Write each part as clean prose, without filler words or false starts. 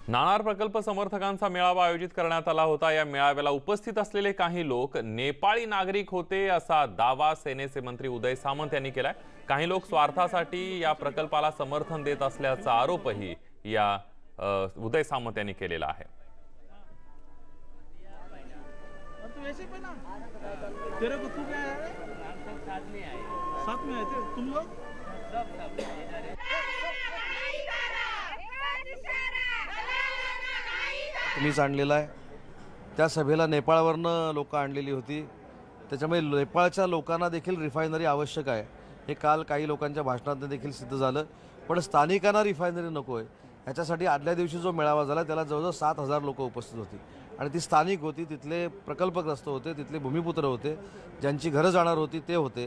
नाणार प्रकल्प समर्थकांचा मेळावा आयोजित करण्यात आला होता। या मेळाव्याला उपस्थित असलेले काही लोक नेपाळी नागरिक होते असा दावा सेनेचे मंत्री उदय सामंत यांनी केलाय। काही लोक स्वार्थासाठी या प्रकल्पाला समर्थन देत असल्याचा आरोपही या उदय सामंत यांनी केलेला आहे। तुम्हीच आणलेला आहे। त्या सभेला नेपाळवरनं लोक आणलेली होती, त्याच्यामुळे नेपाळच्या लोकांना देखील रिफायनरी आवश्यक आहे हे काल काही लोकांच्या भाषणातून देखील सिद्ध झालं। पण स्थानिकांना रिफायनरी नको आहे ह्याच्यासाठी आदल्या दिवशी जो मेळावा झाला त्याला जवळजवळ 7,000 लोक उपस्थित होती आणि ती स्थानिक होती, तिथले प्रकल्पग्रस्त होते, तिथले भूमिपुत्र होते, ज्यांची घरं जाणार होती ते होते,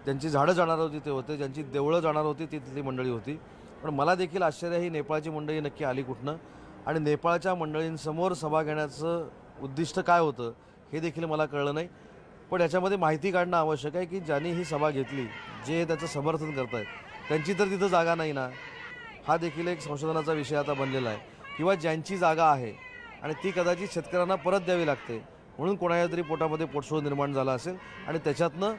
ज्यांची झाडं जाणार होती ते होते, ज्यांची देवळं जाणार होती ती तिथली मंडळी होती। पण मला देखील आश्चर्य ही नेपाळची मंडळी नक्की आली कुठनं आणि नेपाळच्या मंडळींसमोर सभा घेण्याचं उद्दिष्ट काय होतं हे देखील मला कळलं नाही। पण याच्यामध्ये माहिती काढणं आवश्यक आहे की ज्यांनी ही सभा घेतली, जे त्याचं समर्थन करत आहेत त्यांची तर तिथं जागा नाही ना, हा देखील एक संशोधनाचा विषय आता बनलेला आहे। किंवा ज्यांची जागा आहे आणि ती कदाचित शेतकऱ्यांना परत द्यावी लागते म्हणून कोणाच्या तरी पोटामध्ये पोटसोळ निर्माण झाला असेल आणि त्याच्यातनं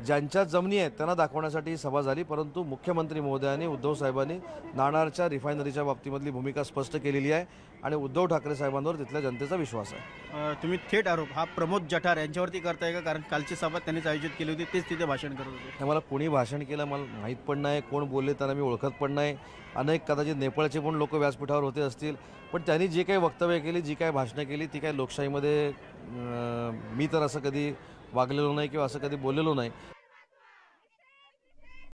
ज्यांच्या जमिनी आहेत त्यांना दाखवण्यासाठी ही सभा झाली। परंतु मुख्यमंत्री महोदयांनी उद्धव साहेबांनी नाणारच्या रिफायनरीच्या बाबतीमधली भूमिका स्पष्ट केलेली आहे आणि उद्धव ठाकरे साहेबांवर तिथल्या जनतेचा विश्वास आहे। तुम्ही थेट आरोप हा प्रमोद जठार यांच्यावरती करताय का? कारण कालची सभा त्यांनीच आयोजित केली होती, तेच तिथे भाषण करत होते। मला कोणी भाषण केलं मला माहीत पण नाही, कोण बोलले त्यांना मी ओळखत पण नाही। अनेक कदाचित नेपाळचे पण लोक व्यासपीठावर होते असतील, पण त्यांनी जे काही वक्तव्य केली, जी काही भाषणं केली ती काही लोकशाहीमध्ये मी तर असं कधी वागलेलो नाही किंवा असं कधी बोललेलो नाही।